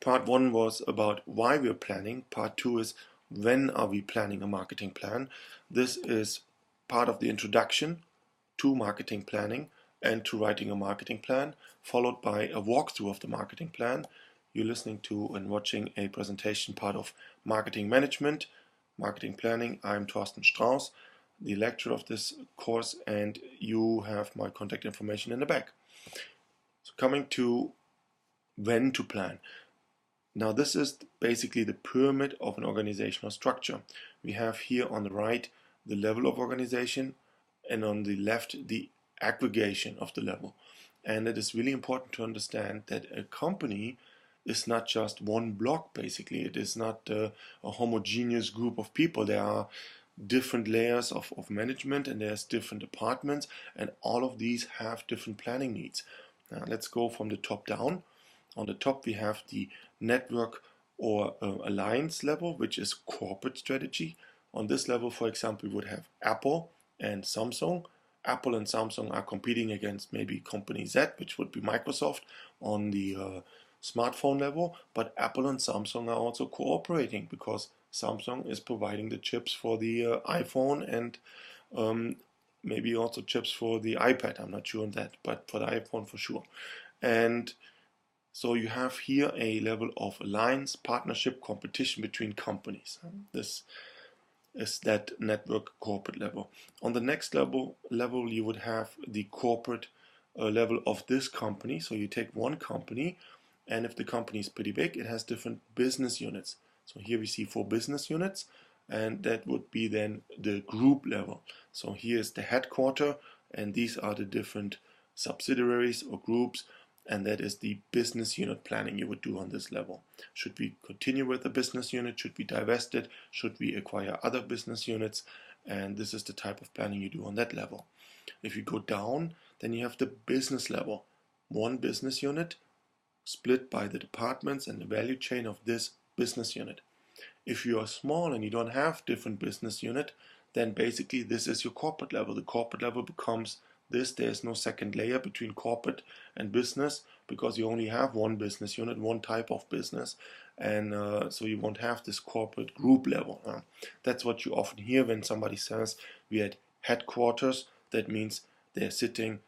Part 1 was about why we're planning. Part 2 is when are we planning a marketing plan. This is part of the introduction to marketing planning and to writing a marketing plan, followed by a walkthrough of the marketing plan. You're listening to and watching a presentation part of marketing management, marketing planning. I'm Thorsten Strauss, the lecturer of this course, and you have my contact information in the back. So coming to when to plan. Now this is basically the pyramid of an organizational structure. We have here on the right the level of organization and on the left the aggregation of the level. And it is really important to understand that a company is not just one block basically. It is not a homogeneous group of people. There are different layers of management and there's different departments, and all of these have different planning needs. Now let's go from the top down. On the top we have the network or alliance level, which is corporate strategy. On this level, for example, we would have Apple and Samsung. Apple and Samsung are competing against maybe company Z, which would be Microsoft, on the smartphone level, but Apple and Samsung are also cooperating because Samsung is providing the chips for the iPhone and maybe also chips for the iPad. I'm not sure on that, but for the iPhone for sure. And so you have here a level of alliance, partnership, competition between companies. This is that network corporate level. On the next level you would have the corporate level of this company. So you take one company, and if the company is pretty big, it has different business units. So here we see 4 business units, and that would be then the group level. So here is the headquarter, and these are the different subsidiaries or groups, and that is the business unit planning you would do on this level. Should we continue with the business unit? Should we divest it? Should we acquire other business units? And this is the type of planning you do on that level. If you go down, then you have the business level. One business unit split by the departments and the value chain of this business unit. If you are small and you don't have different business unit, then basically this is your corporate level. The corporate level becomes this. There's no second layer between corporate and business because you only have one business unit, one type of business, and so you won't have this corporate group level. That's what you often hear when somebody says we had headquarters. That means they're sitting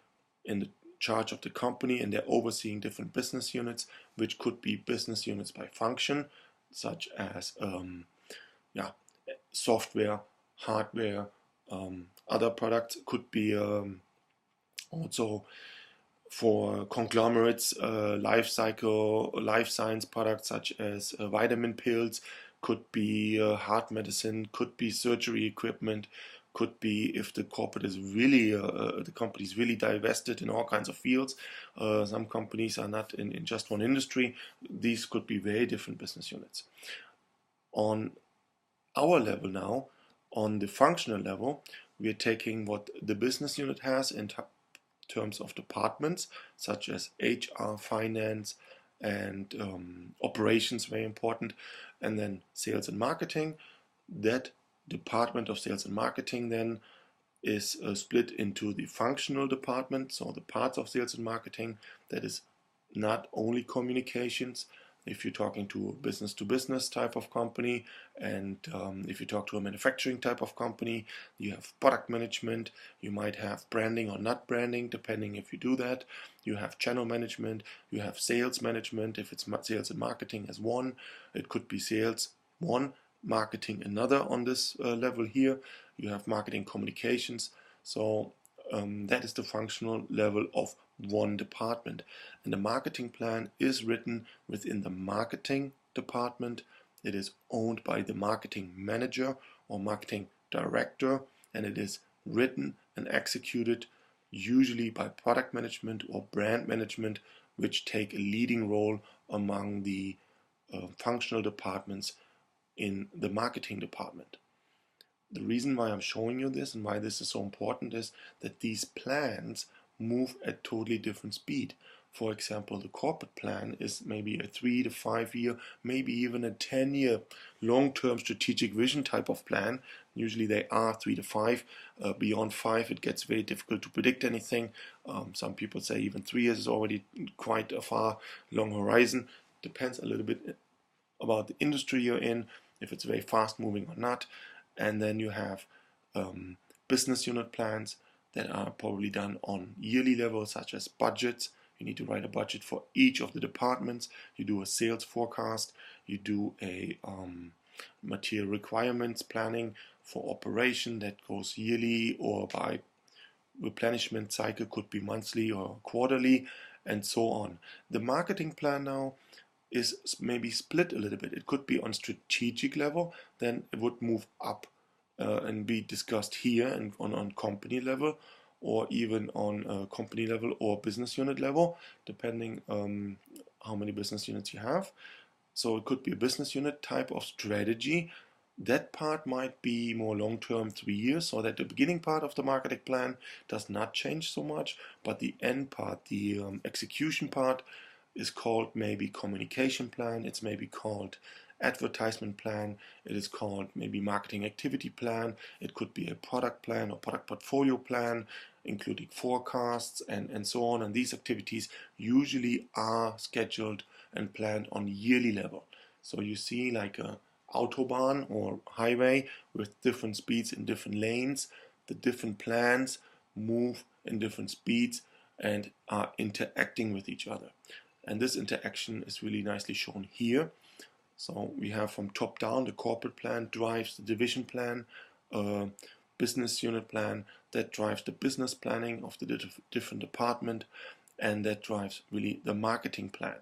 in the charge of the company and they're overseeing different business units, which could be business units by function, such as software, hardware, other products. Could be also for conglomerates, life science products such as vitamin pills, could be heart medicine, could be surgery equipment, could be if the corporate is really, the company is really divested in all kinds of fields. Some companies are not in just one industry. These could be very different business units. On our level now, on the functional level, we are taking what the business unit has in terms of departments such as HR, finance, and operations, very important, and then sales and marketing. That department of sales and marketing then is split into the functional department, so the parts of sales and marketing that is not only communications. If you're talking to a business type of company, and if you talk to a manufacturing type of company, you have product management, you might have branding or not branding, depending if you do that. You have channel management, you have sales management. If it's sales and marketing as one, it could be sales one, marketing another on this level here. You have marketing communications. So that is the functional level of one department, and the marketing plan is written within the marketing department. It is owned by the marketing manager or marketing director, and it is written and executed usually by product management or brand management, which take a leading role among the functional departments in the marketing department. The reason why I'm showing you this and why this is so important is that these plans move at totally different speed. For example, the corporate plan is maybe a 3 to 5 year, maybe even a 10-year long-term strategic vision type of plan. Usually they are 3 to 5. Beyond 5 it gets very difficult to predict anything. Some people say even 3 years is already quite a far long horizon. Depends a little bit about the industry you're in, if it's very fast moving or not. And then you have business unit plans that are probably done on yearly level, such as budgets. You need to write a budget for each of the departments. You do a sales forecast. You do a material requirements planning for operation that goes yearly or by replenishment cycle, could be monthly or quarterly, and so on. The marketing plan now is maybe split a little bit. It could be on strategic level, then it would move up and be discussed here and on company level, or even on company level or business unit level, depending how many business units you have. So it could be a business unit type of strategy. That part might be more long-term, 3 years, so that the beginning part of the marketing plan does not change so much, but the end part, the execution part, is called maybe communication plan, it's maybe called advertisement plan, it is called maybe marketing activity plan, it could be a product plan or product portfolio plan, including forecasts and so on. And these activities usually are scheduled and planned on yearly level. So you see like a autobahn or highway with different speeds in different lanes. The different plans move in different speeds and are interacting with each other. And this interaction is really nicely shown here. So we have from top down, the corporate plan drives the division plan, business unit plan that drives the business planning of the different department, and that drives really the marketing plan.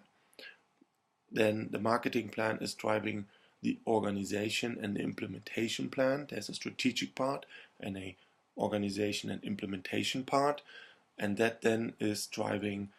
Then the marketing plan is driving the organization and the implementation plan. There's a strategic part and a organization and implementation part, and that then is driving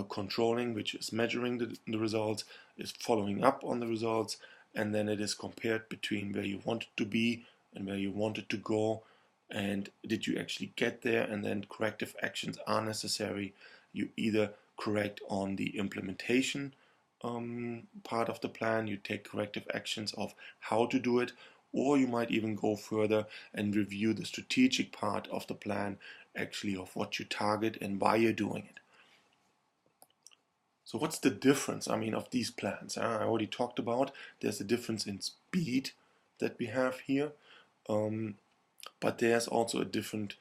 controlling, which is measuring the results, is following up on the results, and then it is compared between where you wanted to be and where you wanted to go, and did you actually get there, and then corrective actions are necessary. You either correct on the implementation part of the plan, you take corrective actions of how to do it, or you might even go further and review the strategic part of the plan, actually of what you target and why you're doing it. So what's the difference, of these plans? I already talked about there's a difference in speed that we have here, but there's also a different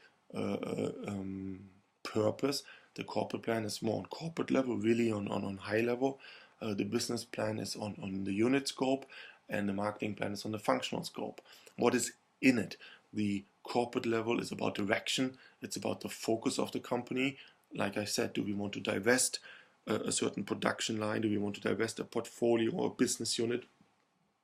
purpose. The corporate plan is more on corporate level, really on high level. The business plan is on the unit scope, and the marketing plan is on the functional scope. What is in it? The corporate level is about direction, it's about the focus of the company. Like I said, do we want to divest a certain production line? Do we want to divest a portfolio or a business unit?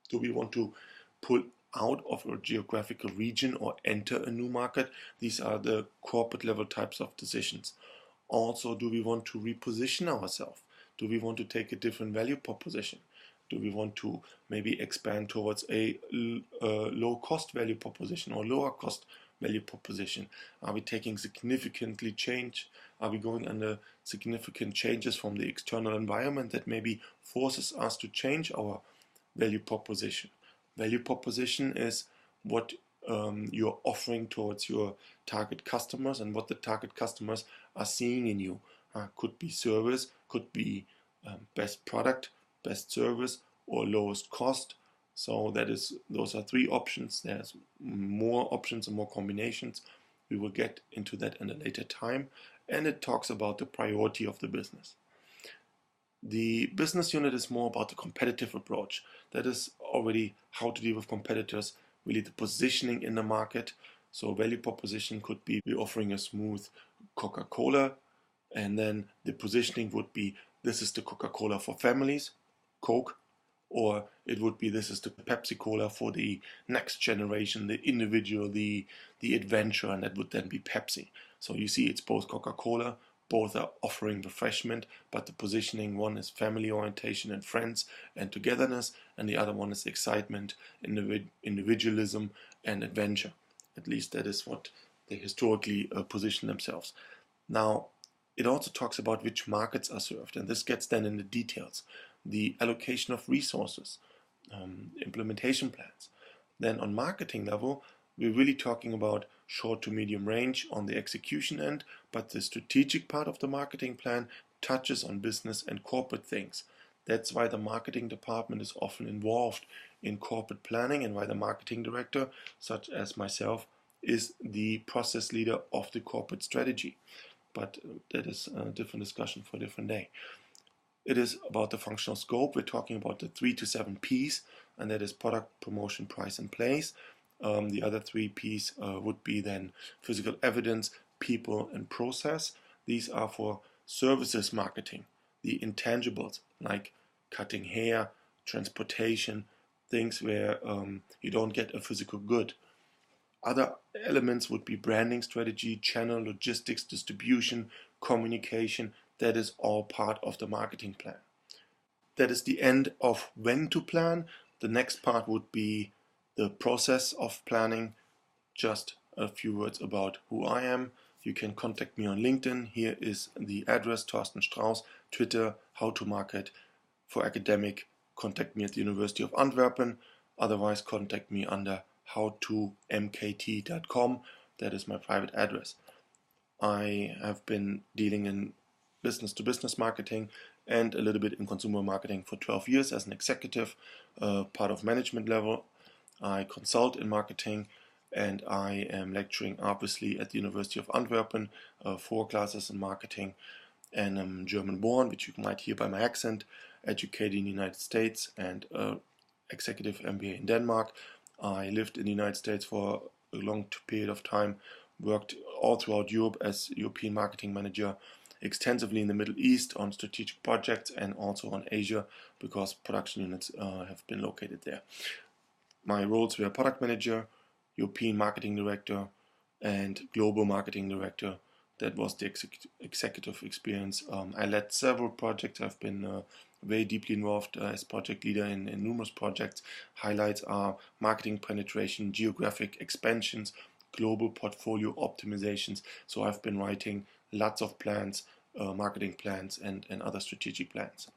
Do we want to pull out of a geographical region or enter a new market? These are the corporate level types of decisions. Also, do we want to reposition ourselves? Do we want to take a different value proposition? Do we want to maybe expand towards a low cost value proposition or lower cost value proposition? Are we taking significantly change? Are we going under significant changes from the external environment that maybe forces us to change our value proposition? Value proposition is what you're offering towards your target customers and what the target customers are seeing in you. Could be service, could be best product, best service, or lowest cost. So those are three options. There's more options and more combinations. We will get into that in a later time. And it talks about the priority of the business. The business unit is more about the competitive approach. That is already how to deal with competitors, really the positioning in the market. So value proposition could be we're offering a smooth Coca-Cola, and then the positioning would be this is the Coca-Cola for families, Coke, or it would be this is the Pepsi-Cola for the next generation, the individual, the adventure, and that would then be Pepsi. So you see it's both Coca-Cola, both are offering refreshment, but the positioning, one is family orientation and friends and togetherness, and the other one is excitement, individualism, and adventure. At least that is what they historically position themselves. Now, it also talks about which markets are served, and this gets then in the details. The allocation of resources, implementation plans. Then on marketing level, we're really talking about short to medium range on the execution end, but the strategic part of the marketing plan touches on business and corporate things. That's why the marketing department is often involved in corporate planning, and why the marketing director, such as myself, is the process leader of the corporate strategy. But that is a different discussion for a different day. It is about the functional scope. We're talking about the 3 to 7 P's, and that is product, promotion, price, and place. The other 3 P's would be then physical evidence, people, and process. These are for services marketing, the intangibles like cutting hair, transportation, things where you don't get a physical good. Other elements would be branding strategy, channel, logistics, distribution, communication. That is all part of the marketing plan. That is the end of when to plan. The next part would be the process of planning. Just a few words about who I am. You can contact me on LinkedIn. Here is the address, Thorsten Strauss. Twitter, how to market. For academic, contact me at the University of Antwerpen. Otherwise, contact me under howtomkt.com. That is my private address. I have been dealing in business-to-business marketing and a little bit in consumer marketing for 12 years as an executive, part of management level. I consult in marketing, and I am lecturing obviously at the University of Antwerpen, 4 classes in marketing, and I'm German born, which you might hear by my accent, educated in the United States, and executive MBA in Denmark. I lived in the United States for a long period of time, worked all throughout Europe as European marketing manager, extensively in the Middle East on strategic projects, and also on Asia because production units have been located there. My roles were product manager, European marketing director, and global marketing director. That was the executive experience. I led several projects. I've been very deeply involved as project leader in numerous projects. Highlights are marketing penetration, geographic expansions, global portfolio optimizations. So I've been writing lots of plans, marketing plans, and other strategic plans.